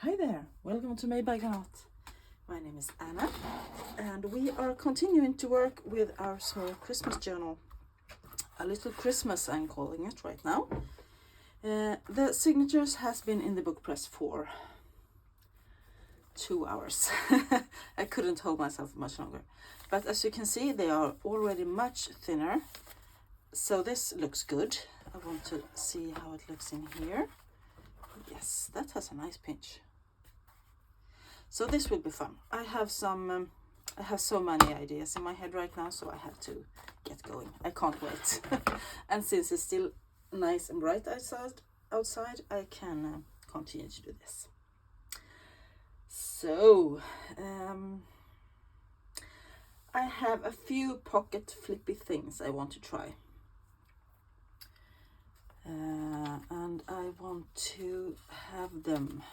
Hi there, welcome to Maybergenot. My name is Anna and we are continuing to work with our small Christmas journal. A little Christmas I'm calling it right now. The signatures has been in the book press for 2 hours. I couldn't hold myself much longer. But as you can see, they are already much thinner. So this looks good. I want to see how it looks in here. Yes, that has a nice pinch. So this will be fun. I have so many ideas in my head right now, so I have to get going. I can't wait. And since it's still nice and bright outside, I can continue to do this. So, I have a few pocket flippy things I want to try. And I want to have them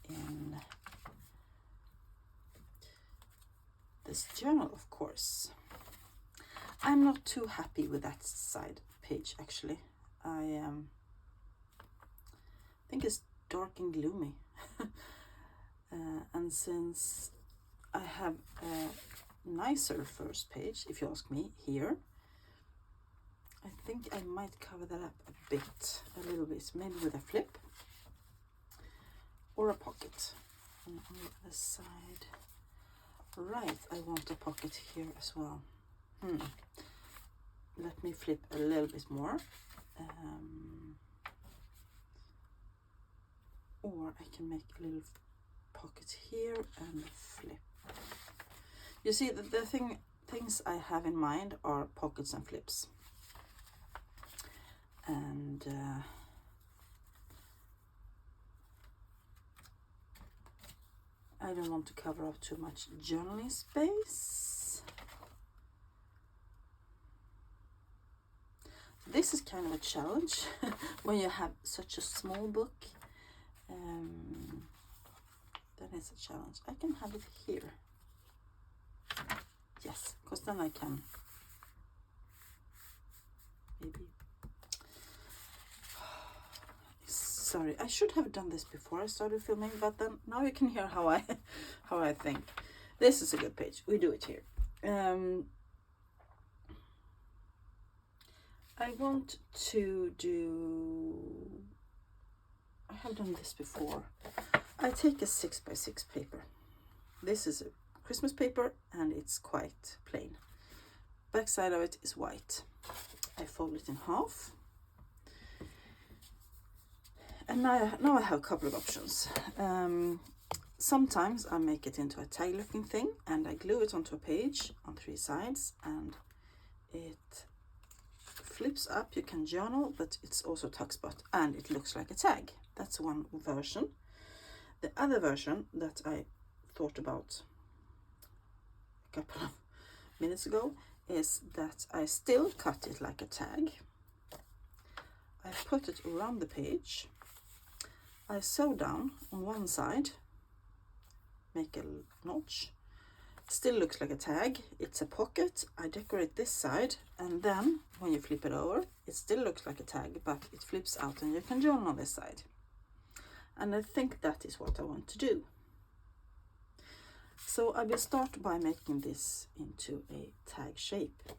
in this journal, of course. I'm not too happy with that side page, actually. I think it's dark and gloomy. And since I have a nicer first page, if you ask me, here, I think I might cover that up a little bit, maybe with a flip or a pocket. And on the side, right, I want a pocket here as well. Let me flip a little bit more. Or I can make a little pocket here and flip. You see, the things I have in mind are pockets and flips. And I don't want to cover up too much journaling space. This is kind of a challenge when you have such a small book. Then it's a challenge. I can have it here. Yes, because then I can maybe. Sorry, I should have done this before I started filming, but then now you can hear how I think. This is a good page. We do it here. I want to do. I have done this before. I take a 6x6 paper. This is a Christmas paper and it's quite plain. Back side of it is white. I fold it in half. And now I have a couple of options. Sometimes I make it into a tag looking thing and I glue it onto a page on 3 sides and it flips up. You can journal, but it's also tuck spot and it looks like a tag. That's one version. The other version that I thought about a couple of minutes ago is that I still cut it like a tag. I put it around the page. I sew down on one side, make a notch. Still looks like a tag. It's a pocket. I decorate this side, and then when you flip it over, it still looks like a tag, but it flips out and you can journal on this side. And I think that is what I want to do. So I will start by making this into a tag shape.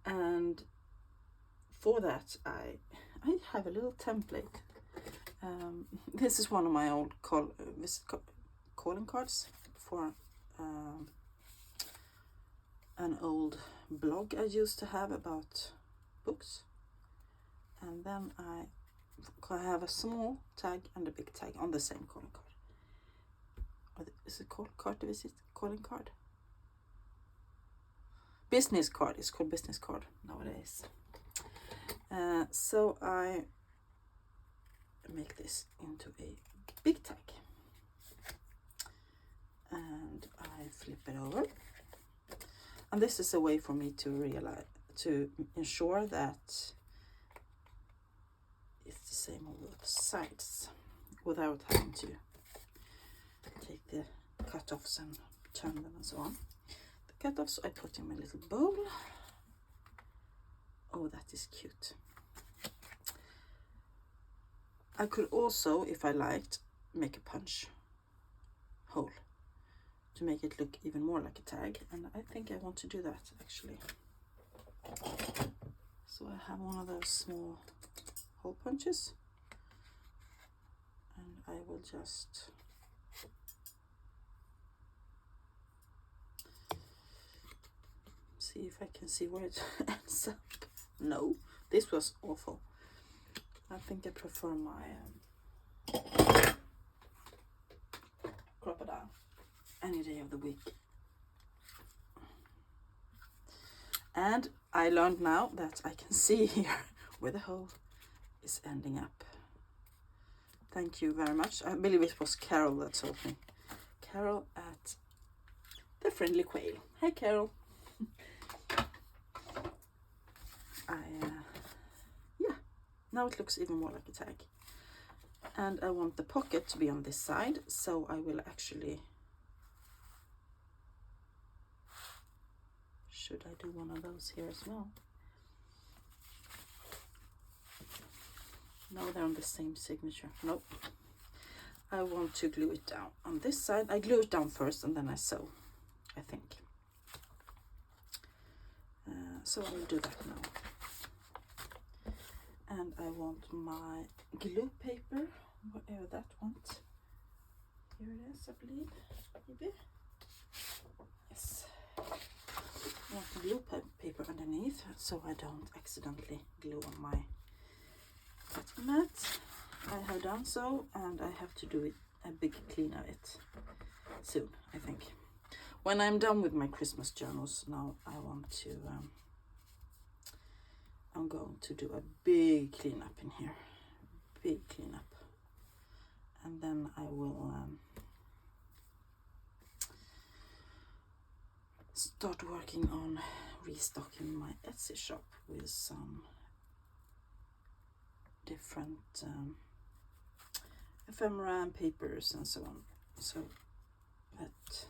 And for that, I have a little template. This is one of my old calling cards for an old blog I used to have about books. And then I have a small tag and a big tag on the same calling card. Is it called card to visit? Calling card? Business card. It's called business card nowadays. So I make this into a big tag. And I flip it over. And this is a way for me to ensure that it's the same on both sides without having to take the cut-offs and turn them and so on. The cut-offs I put in my little bowl. Oh, that is cute. I could also, if I liked, make a punch hole to make it look even more like a tag, and I think I want to do that actually. So I have one of those small hole punches, and I will just see if I can see where it ends up. No, this was awful. I think I prefer my crocodile any day of the week. And I learned now that I can see here where the hole is ending up. Thank you very much. I believe it was Carol that told me. Carol at The Friendly Quail. Hi Carol. Yeah, now it looks even more like a tag. And I want the pocket to be on this side, so I will actually, should I do one of those here as well? No, they're on the same signature. Nope. I want to glue it down on this side. I glue it down first and then I sew, I think. So I will do that now. And I want my glue paper, whatever that went. Here it is, I believe, maybe. Yes. I want the glue paper underneath so I don't accidentally glue on my cutting mat. I have done so, and I have to do it a big clean of it soon, I think. When I'm done with my Christmas journals now, I want to I'm going to do a big cleanup in here, big cleanup, and then I will start working on restocking my Etsy shop with some different ephemera and papers and so on, so that,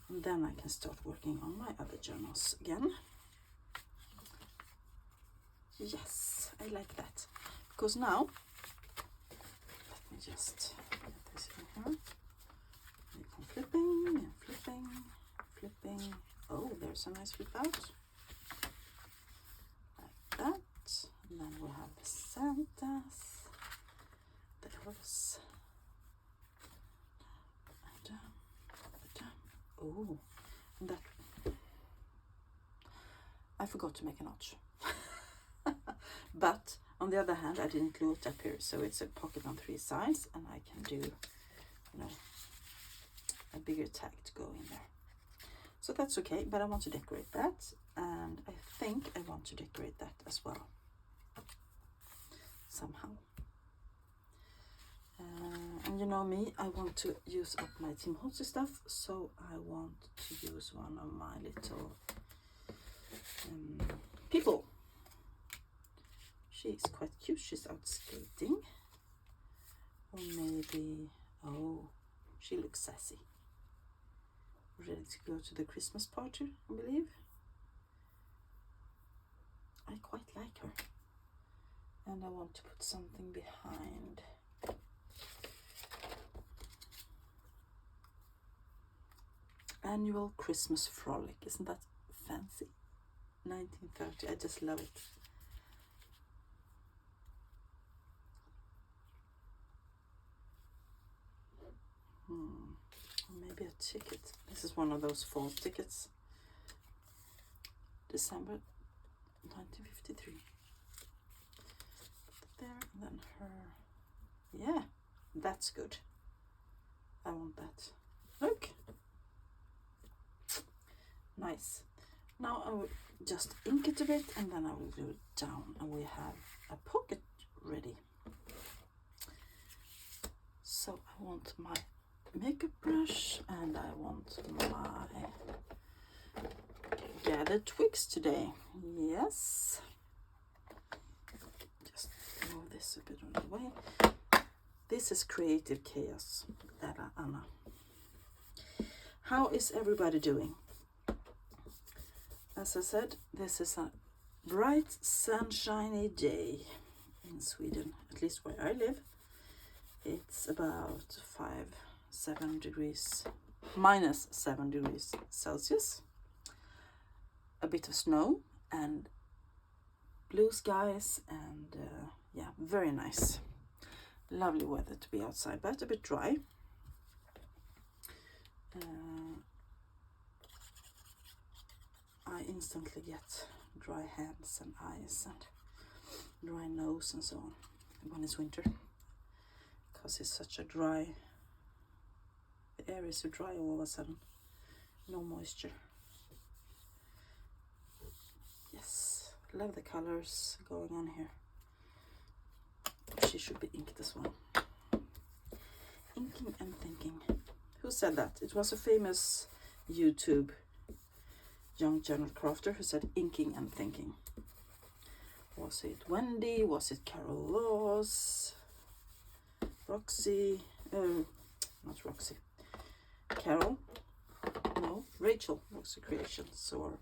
and then I can start working on my other journals again. Yes, I like that, because now, let me just get this in here. I'm flipping and flipping, flipping. Oh, there's a nice flip out. Like that. And then we'll have the Santas, the elves. Oh, and that, I forgot to make a notch. But on the other hand, I didn't glue it up here, so it's a pocket on 3 sides, and I can do, you know, a bigger tag to go in there. So that's okay, but I want to decorate that, and I think I want to decorate that as well, somehow. And you know me, I want to use up my Team Holtzy stuff, so I want to use one of my little people. She's quite cute, she's out skating. Or maybe, oh, she looks sassy. Ready to go to the Christmas party, I believe. I quite like her. And I want to put something behind. Annual Christmas Frolic, isn't that fancy? 1930, I just love it. Maybe a ticket. This is one of those fall tickets. December 1953. Put it there, and then her. Yeah, that's good. I want that. Look. Nice. Now I will just ink it a bit, and then I will glue it down, and we have a pocket ready. So I want my makeup brush, and I want my gathered twigs today. Yes. Just move this a bit on the way. This is Creative Chaos, Anna. How is everybody doing? As I said, this is a bright, sunshiny day in Sweden, at least where I live. It's about minus 7 degrees Celsius. A bit of snow and blue skies, and yeah, very nice. Lovely weather to be outside, but a bit dry. I instantly get dry hands and eyes and dry nose and so on when it's winter, because it's such a dry, the air is so dry all of a sudden, no moisture. Yes, love the colors going on here. She should be inked as well. Inking and thinking. Who said that? It was a famous YouTube young journal crafter who said inking and thinking. Was it Wendy? Was it Carol Laws? Roxy? Not Roxy. Carol? No, Rachel. Roxy Creations or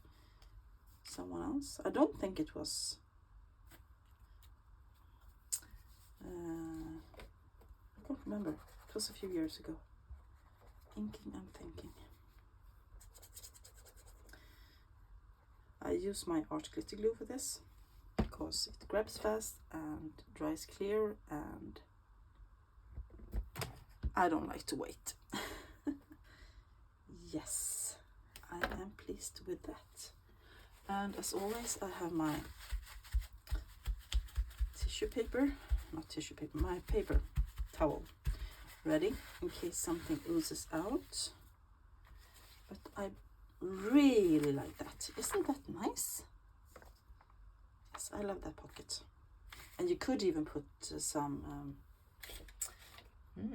someone else. I don't think it was. I can't remember. It was a few years ago. Inking and thinking. I use my art glitter glue for this because it grabs fast and dries clear, and I don't like to wait. Yes, I am pleased with that. And as always, I have my tissue paper, not tissue paper, my paper towel ready in case something oozes out. But I really like that. Isn't that nice? Yes, I love that pocket. And you could even put some let's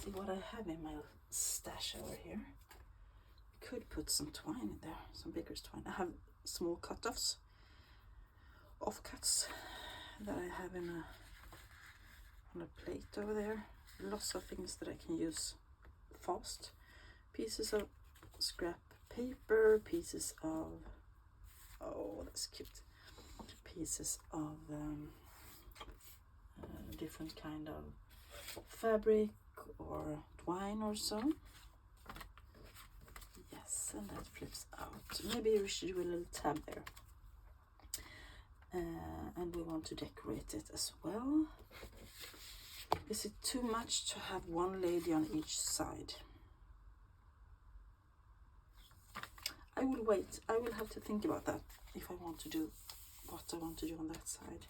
see what I have in my stash over here. You could put some twine in there, some baker's twine. I have small cut-offs, offcuts that I have on a plate over there. Lots of things that I can use fast. Pieces of scrap paper, pieces of, oh that's cute, pieces of different kind of fabric or twine or so. Yes, and that flips out. Maybe we should do a little tab there. And we want to decorate it as well. Is it too much to have one lady on each side? I will wait. I will have to think about that if I want to do what I want to do on that side,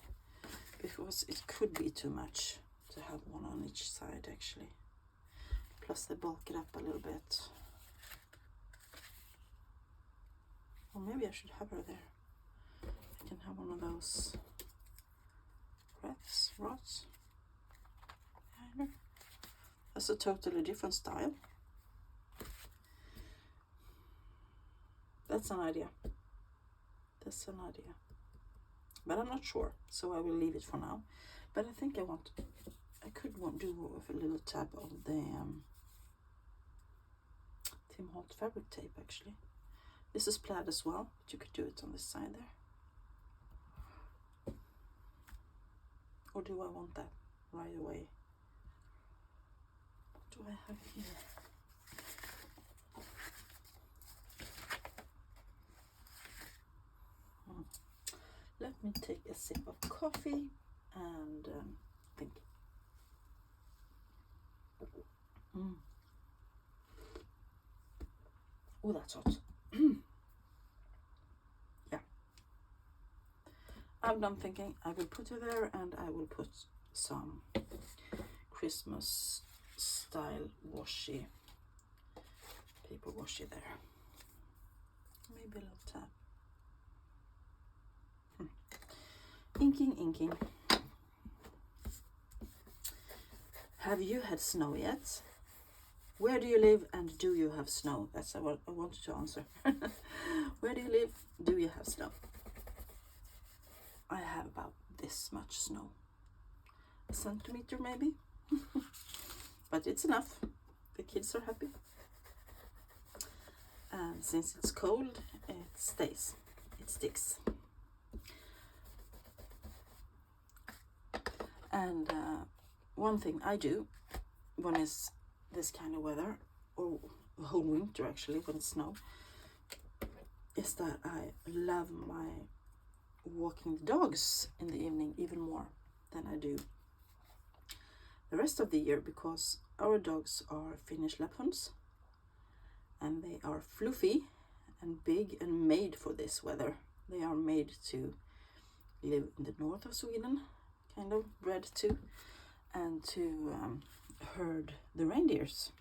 because it could be too much to have one on each side actually. Plus they bulk it up a little bit. Or maybe I should have her there. I can have one of those rods. That's a totally different style. That's an idea. That's an idea. But I'm not sure, so I will leave it for now. But I think I could do with a little tab of the Tim Holtz fabric tape actually. This is plaid as well, but you could do it on this side there. Or do I want that right away? What do I have here? Let me take a sip of coffee and think. Oh, that's hot. Yeah. I'm done thinking. I will put it there, and I will put some Christmas style washi, paper washi there. Maybe a little tab. Inking. Have you had snow yet? Where do you live and do you have snow? That's what I wanted to answer. Where do you live? Do you have snow? I have about this much snow. A centimeter maybe? But it's enough. The kids are happy. And since it's cold, it stays. It sticks. And one thing I do when it's this kind of weather, or the whole winter actually, when it's snow, is that I love my walking the dogs in the evening even more than I do the rest of the year, because our dogs are Finnish Lapphunds and they are fluffy and big and made for this weather. They are made to live in the north of Sweden, kind of bred to, and to herd the reindeers.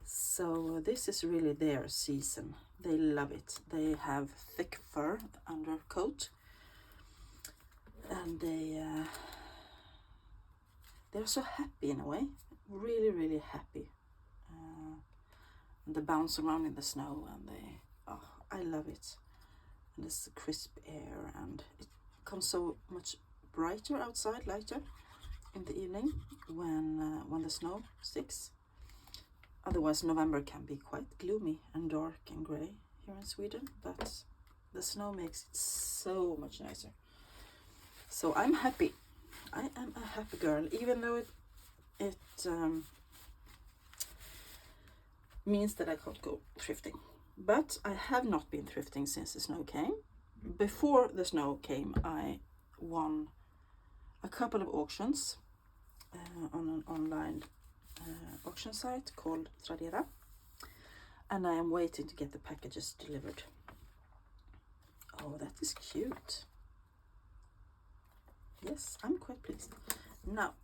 So this is really their season. They love it. They have thick fur undercoat, and they're so happy in a way, really, really happy. And they bounce around in the snow, and I love it. And it's crisp air, and it becomes so much brighter outside, lighter in the evening when the snow sticks. Otherwise, November can be quite gloomy and dark and grey here in Sweden, but the snow makes it so much nicer. So I'm happy. I am a happy girl, even though it means that I can't go thrifting. But I have not been thrifting since the snow came. Before the snow came, I won a couple of auctions on an online auction site called Tradera, and I am waiting to get the packages delivered. Oh, that is cute. Yes, I'm quite pleased. Now,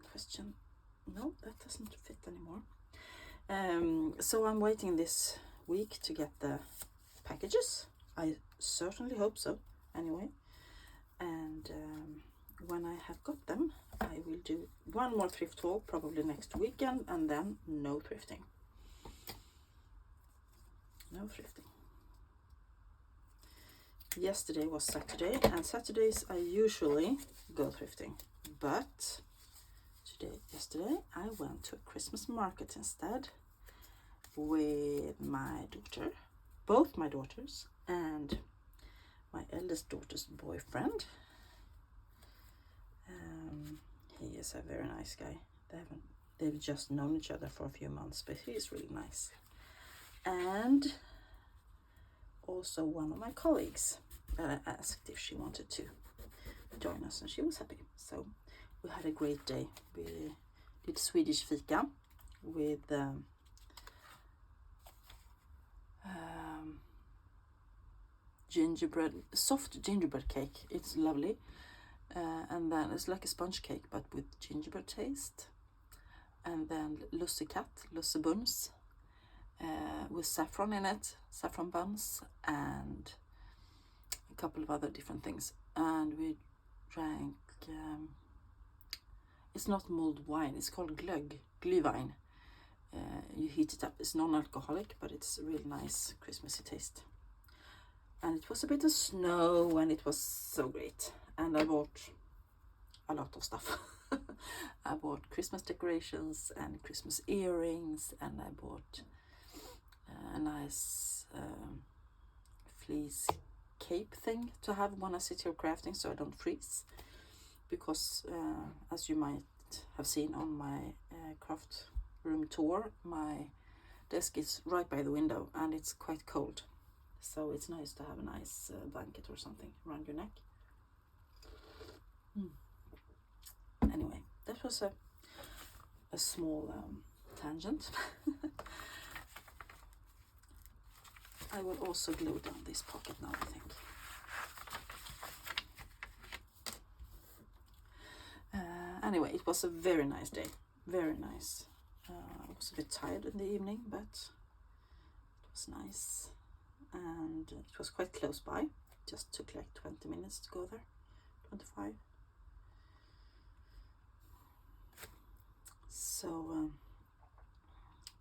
question. No, that doesn't fit anymore. So I'm waiting this week to get the packages. I certainly hope so, anyway. And when I have got them, I will do one more thrift haul, probably next weekend, and then no thrifting. No thrifting. Yesterday was Saturday, and Saturdays I usually go thrifting, but yesterday I went to a Christmas market instead with my daughter, both my daughters, and my eldest daughter's boyfriend. He is a very nice guy. They've just known each other for a few months, but he is really nice. And also one of my colleagues asked if she wanted to join us, and she was happy. So we had a great day. We did Swedish fika with soft gingerbread cake. It's lovely. And then it's like a sponge cake, but with gingerbread taste. And then lussebuns with saffron in it, saffron buns, and a couple of other different things. And we drank, it's not mulled wine, it's called glühwein. You heat it up. It's non-alcoholic, but it's a really nice Christmassy taste. And it was a bit of snow, and it was so great. And I bought a lot of stuff. I bought Christmas decorations and Christmas earrings, and I bought a nice fleece cape thing to have when I sit here crafting, so I don't freeze. Because as you might have seen on my craft room tour, my desk is right by the window and it's quite cold. So it's nice to have a nice blanket or something around your neck. Anyway, that was a small tangent. I will also glue down this pocket now, I think. Anyway, it was a very nice day. Very nice. I was a bit tired in the evening, but it was nice. And it was quite close by. It just took like 20 minutes to go there. 25. So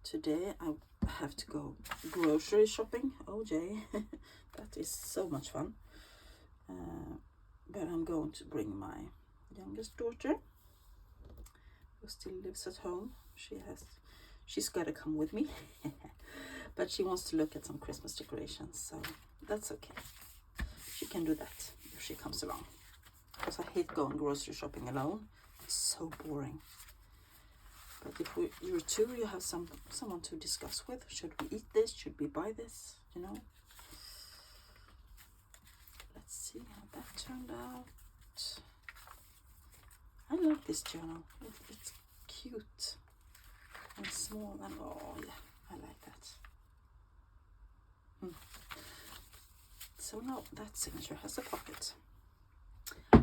today I have to go grocery shopping. Oh Jay, that is so much fun. But I'm going to bring my youngest daughter, who still lives at home. She's got to come with me. But she wants to look at some Christmas decorations, so that's okay. She can do that if she comes along. because I hate going grocery shopping alone. It's so boring. But if you're two, you have someone to discuss with. Should we eat this? Should we buy this? You know. Let's see how that turned out. I like this journal. It's cute and small, and oh yeah, I like that. So now that signature has a pocket.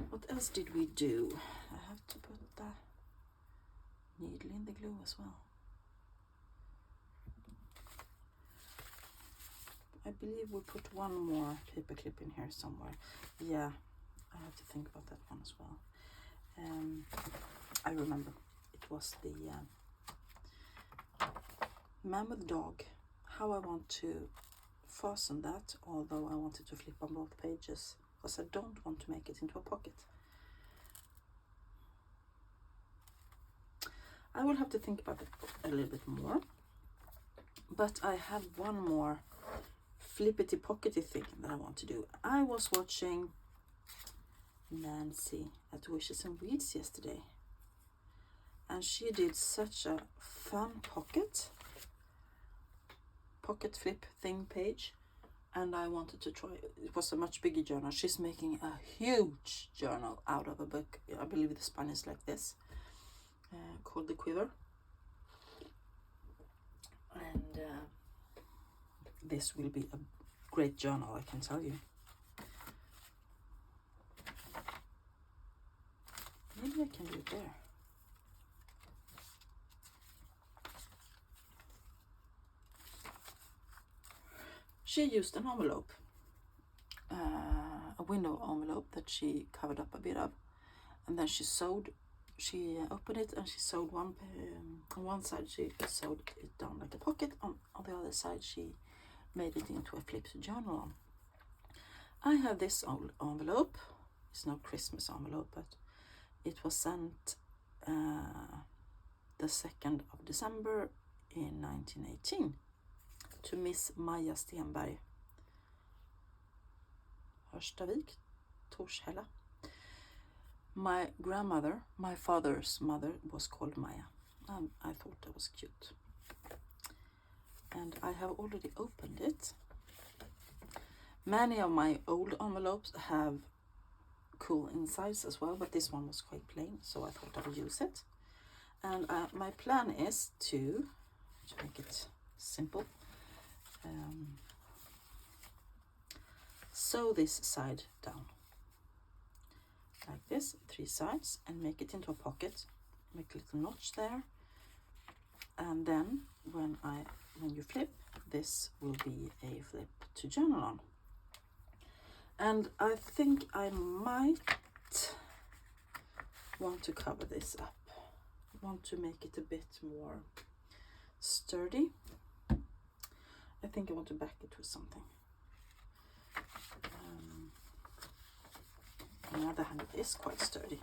What else did we do? I have to put the needle in the glue as well. I believe we put one more paper clip in here somewhere. Yeah, I have to think about that one as well. I remember it was the man with dog. How I want to fasten that, although I wanted to flip on both pages, because I don't want to make it into a pocket. I will have to think about it a little bit more, but I have one more flippity pockety thing that I want to do. I was watching Nancy at Wishes and Weeds yesterday, and she did such a fun pocket flip thing page, and I wanted to try it. It was a much bigger journal. She's making a huge journal out of a book. I believe the spine is like this, called The Quiver, and this will be a great journal, I can tell you. Maybe I can do it there. She used an envelope, a window envelope that she covered up a bit of, and then she opened it and she sewed on one side she sewed it down like a pocket, on the other side she made it into a flipped journal. I have this old envelope. It's no Christmas envelope, but it was sent the 2nd of December in 1918 to Miss Maja Stenberg, Hörstavik, Torshälla. My grandmother, my father's mother, was called Maja, and I thought that was cute. And I have already opened it. Many of my old envelopes have cool insides as well, but this one was quite plain, so I thought I would use it. And my plan is to make it simple, sew this side down like this, 3 sides, and make it into a pocket. Make a little notch there, and then when you flip, this will be a flip to journal on. And I think I might want to cover this up. Want to make it a bit more sturdy. I think I want to back it with something. On the other hand, it is quite sturdy.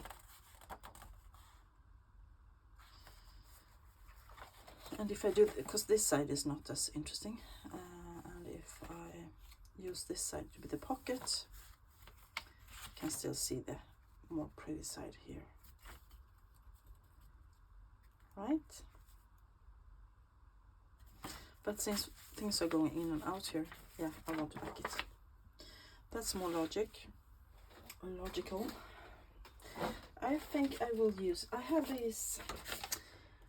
And if I do, because this side is not as interesting, and if I use this side to be the pocket, you can still see the more pretty side here. Right? But since things are going in and out here, yeah, I want to back it. That's more logical. I think I will use, I have these,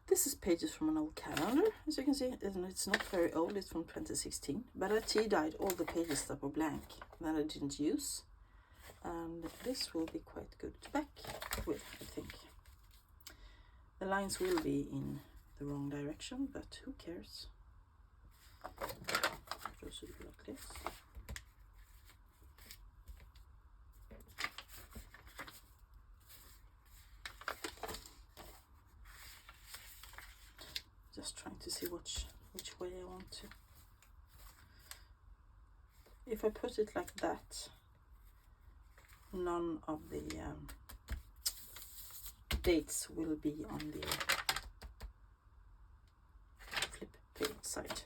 this is pages from an old calendar, as you can see, and it's not very old, it's from 2016, but I tea-dyed all the pages that were blank that I didn't use, and this will be quite good to back with, I think. The lines will be in the wrong direction, but who cares? Just do it like this. Just trying to see which way I want to. If I put it like that, none of the dates will be on the flip page side.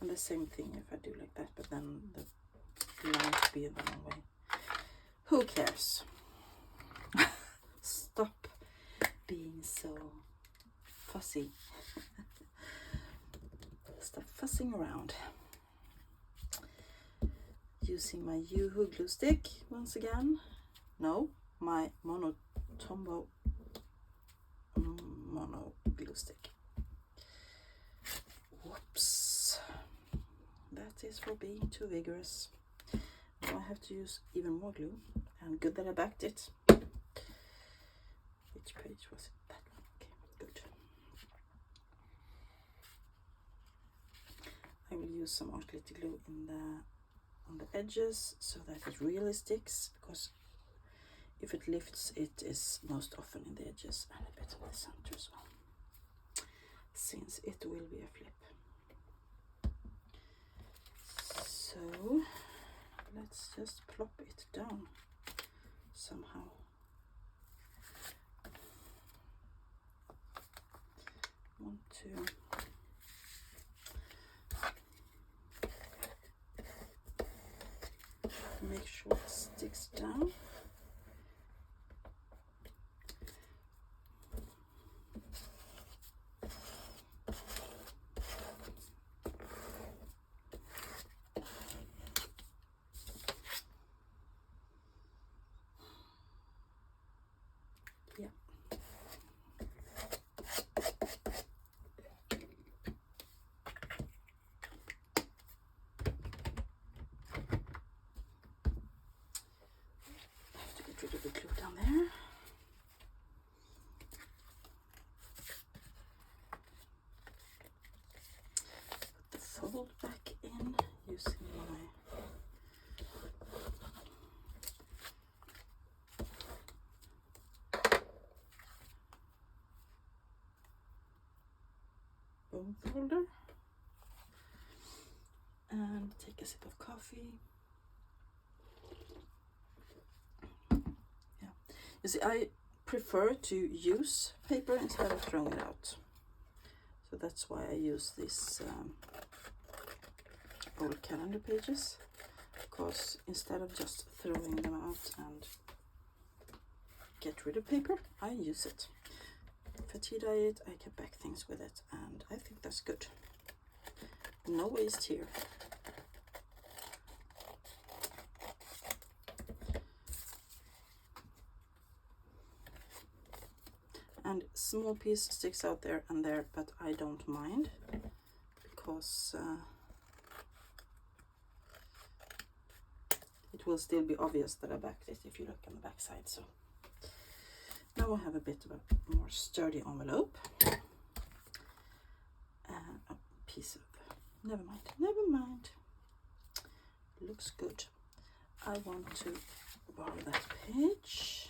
And the same thing if I do like that, but then the lines be the wrong way. Who cares? stop being so fussy. Stop fussing around. Using my Yoo-Hoo glue stick once again. No, my Tombow mono glue stick. Whoops. That is for being too vigorous. Now I have to use even more glue, and good that I backed it. Which page was it? That one. Okay, good. I will use some art glitter glue on the edges so that it really sticks, because if it lifts, it is most often in the edges and a bit in the center as well, since it will be a flip. So let's just plop it down somehow. Want to make sure it sticks down. Yeah. Have to get rid of the glue down there. Put the fold back in using my bone folder, and take a sip of coffee. Yeah, you see, I prefer to use paper instead of throwing it out, so that's why I use these old calendar pages, because instead of just throwing them out and get rid of paper, I use it. For tea diet, I can back things with it, and I think that's good. No waste here. And small piece sticks out there and there, but I don't mind, because it will still be obvious that I backed it if you look on the back side. So now I have a bit of a more sturdy envelope. And a piece of, never mind. Looks good. I want to borrow that page,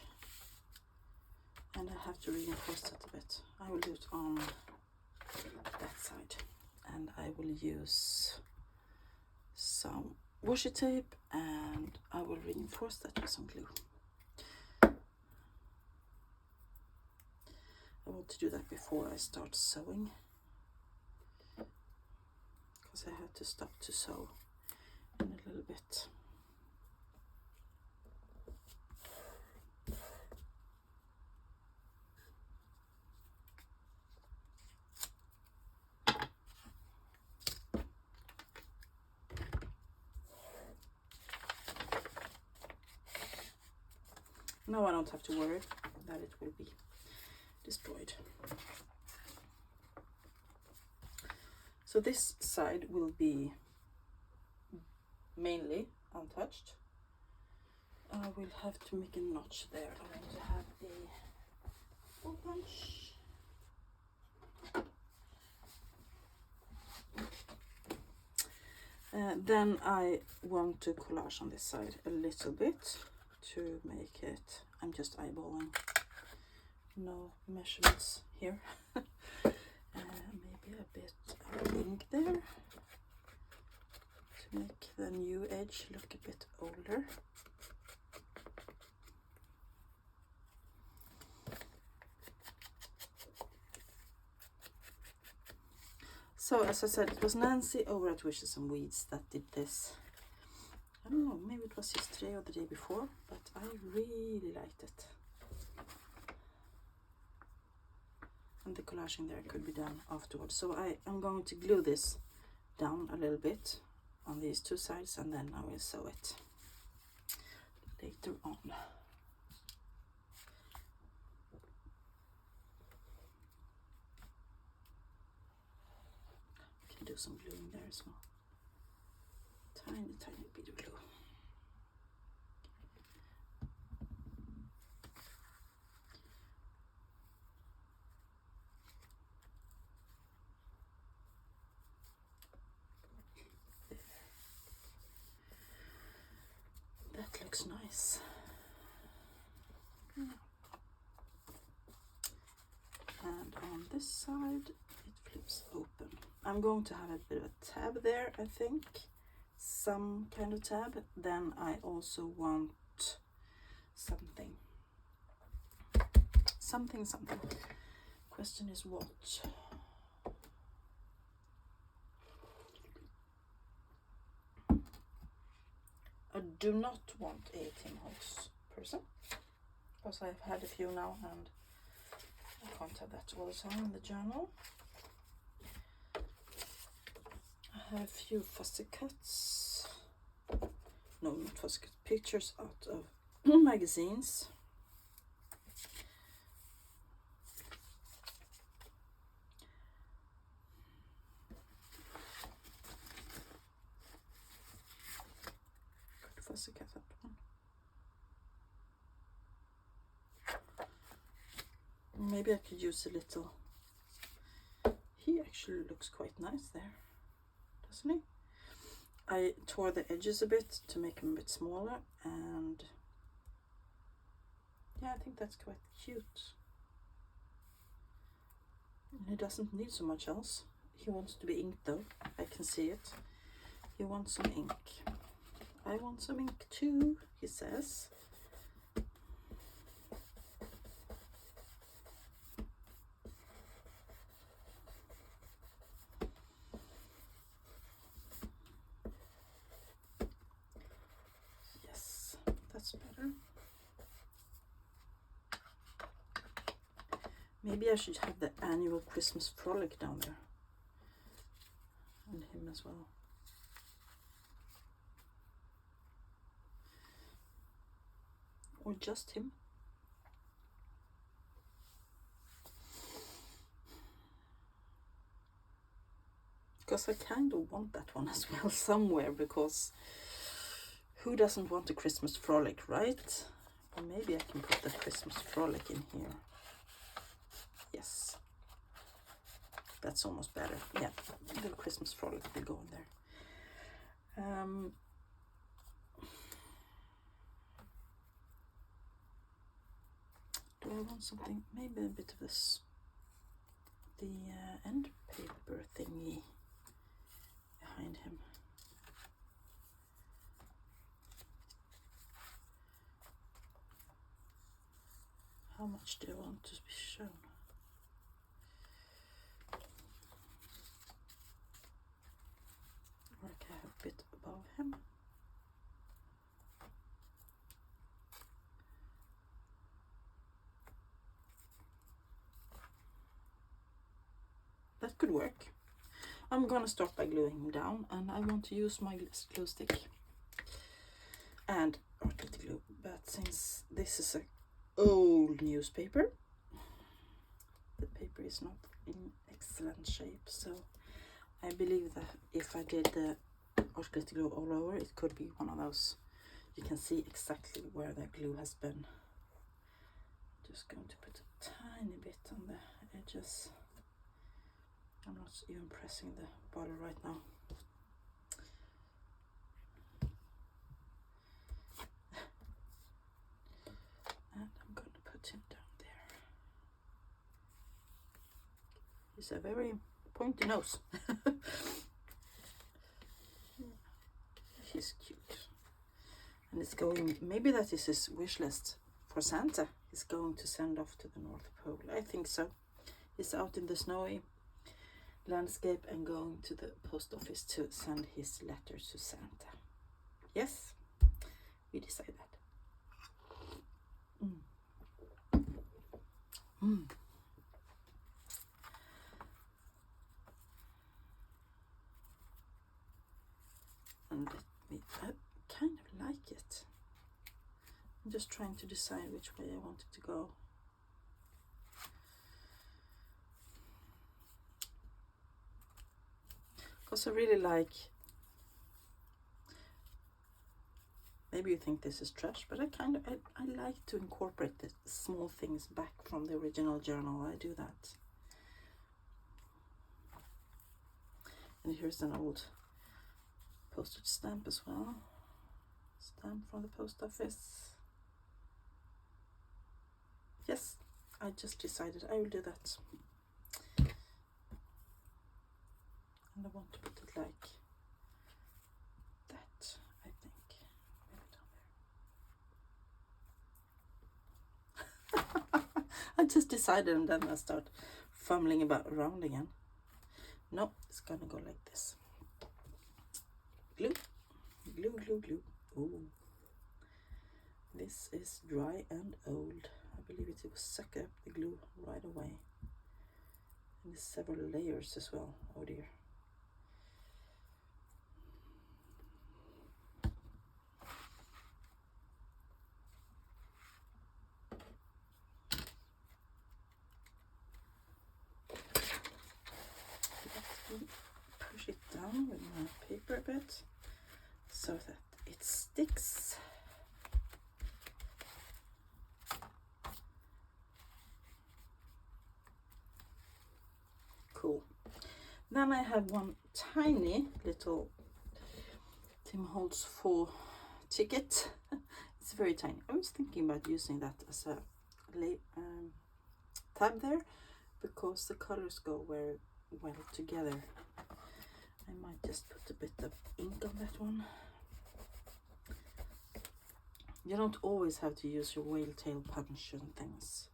and I have to reinforce that a bit. I will do it on that side, and I will use some washi tape, and I will reinforce that with some glue. I want to do that before I start sewing, because I have to stop to sew in a little bit. Now I don't have to worry that it will be destroyed. So this side will be mainly untouched. I will have to make a notch there. I want to have a hole punch. Then I want to collage on this side a little bit to make it, I'm just eyeballing, no measurements here. Maybe a bit of ink there to make the new edge look a bit older. So as I said, it was Nancy over at Wishes and Weeds that did this. I don't know, maybe it was yesterday or the day before, but I really liked it. and the collaging there could be done afterwards. So I am going to glue this down a little bit on these two sides, and then I will sew it later on. Can do some gluing there as well. Tiny bit of glue. That looks nice. And on this side it flips open. I'm going to have a bit of a tab there, I think. Some kind of tab. Then I also want something. Question is what? I do not want a Tim Holtz person, because I've had a few now and I can't have that all the time in the journal. I have a few fussy cuts, no, not fussy cuts, pictures out of magazines. Could fussy cut that one. Maybe I could use a little. He actually looks quite nice there, doesn't he? I tore the edges a bit to make him a bit smaller, and yeah, I think that's quite cute. And he doesn't need so much else. He wants to be inked though, I can see it. He wants some ink. I want some ink too, he says. Yes, that's better. Maybe I should have the annual Christmas frolic down there. And him as well. Or just him. Because I kind of want that one as well somewhere, because who doesn't want a Christmas frolic, right? Or maybe I can put the Christmas frolic in here. Yes. That's almost better. Yeah, the Christmas frolic will go in there. Do I want something, maybe a bit of this, the end paper thingy behind him. How much do I want to be shown? Or I can have a bit above him. That could work. I'm gonna start by gluing him down, and I want to use my glue stick and art glue, but since this is a old newspaper, the paper is not in excellent shape, so I believe that if I did the art glue all over, it could be one of those. You can see exactly where the glue has been. Just going to put a tiny bit on the edges. I'm not even pressing the bottle right now. And I'm going to put him down there. He's a very pointy nose. He's cute. And it's going, maybe that is his wish list for Santa. He's going to send off to the North Pole. I think so. He's out in the snowy landscape and going to the post office to send his letter to Santa. Yes, we decide that. and I kind of like it. I'm just trying to decide which way I want it to go. Because I really like, maybe you think this is trash, but I like to incorporate the small things back from the original journal. I do that. And here's an old postage stamp as well. Stamp from the post office. Yes, I just decided I will do that. And I want to put it like that, I think. Maybe down there. I just decided, and then I start fumbling around again. No, it's gonna go like this. Glue, glue, glue, glue. Ooh. This is dry and old. I believe it will suck up the glue right away. And there's several layers as well. Oh dear. Let me push it down with my paper a bit so that it sticks. Cool. Then I have one tiny little Tim Holtz 4 ticket. It's very tiny. I was thinking about using that as a tab there, because the colors go very well together. I might just put a bit of ink on that one. You don't always have to use your whale tail punch and things.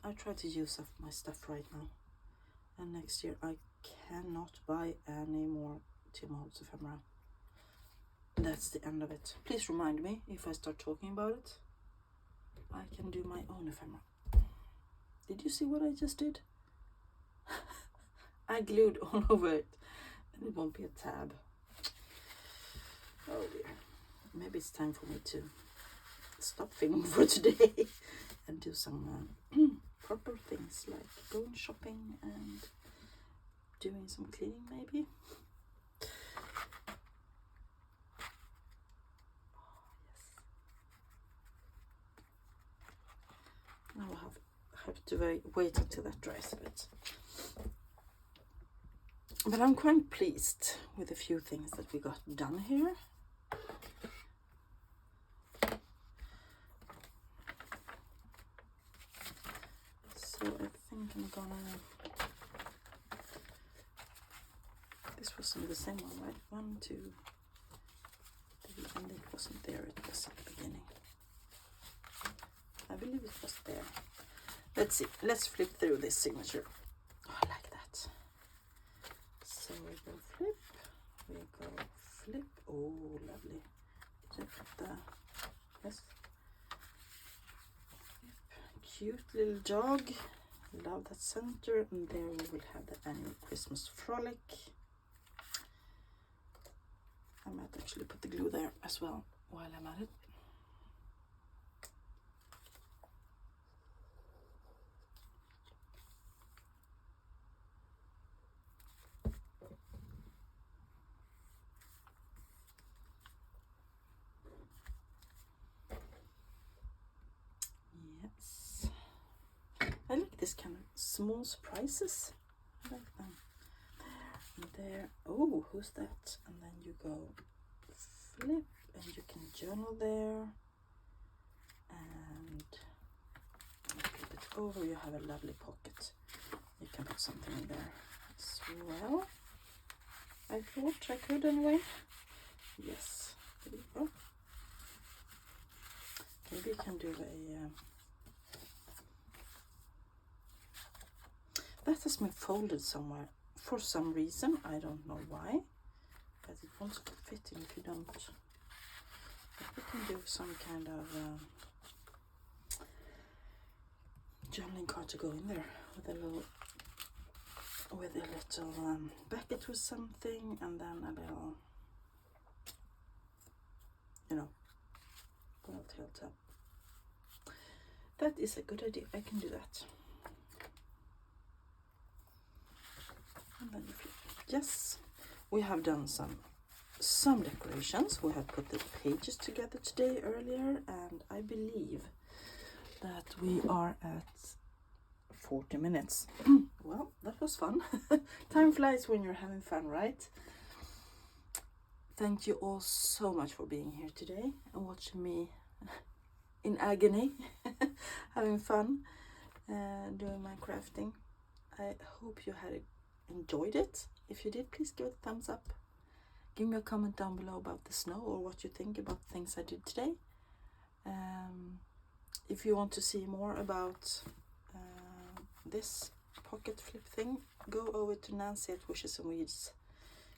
I try to use up my stuff right now, and next year I cannot buy any more Tim Holtz ephemera. That's the end of it. Please remind me if I start talking about it. I can do my own ephemera. Did you see what I just did? I glued all over it, and it won't be a tab. Oh dear. Maybe it's time for me to stop filming for today and do some proper things like going shopping and doing some cleaning maybe. Now I have to wait until that dries a bit. But I'm quite pleased with a few things that we got done here. So I think I'm gonna, this wasn't the same one, right? 1, 2, 3, and it wasn't there, it was at the beginning. I believe it was there. Let's see, let's flip through this signature. Oh, I like that. So we go flip, we go flip. Oh, lovely. Did I put the, yes. Cute little dog. Love that center. And there we will have the annual Christmas frolic. I might actually put the glue there as well while I'm at it. Yes. I like this kind of small surprises. I like them. There, oh, who's that? And then you go flip, and you can journal there, and flip it over. You have a lovely pocket. You can put something in there as well. I thought I could anyway. Yes, there you go. Maybe you can do a that has been folded somewhere for some reason. I don't know why, but it won't fit in if you don't. But we can do some kind of journaling card to go in there with a little bucket with something, and then a little held up. That is a good idea. I can do that. And then you flip. Yes, we have done some decorations. We have put the pages together today earlier, and I believe that we are at 40 minutes. Well, that was fun. Time flies when you're having fun, right? Thank you all so much for being here today and watching me in agony, having fun, doing my crafting. I hope you had enjoyed it. If you did, please give it a thumbs up. Give me a comment down below about the snow or what you think about the things I did today. If you want to see more about this pocket flip thing, go over to Nancy at Wishes and Weeds.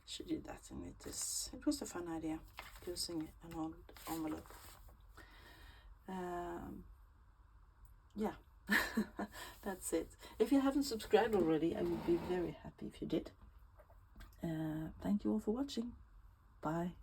She did that, and it was a fun idea using an old envelope. Yeah, that's it. If you haven't subscribed already, I would be very happy if you did. Thank you all for watching. Bye.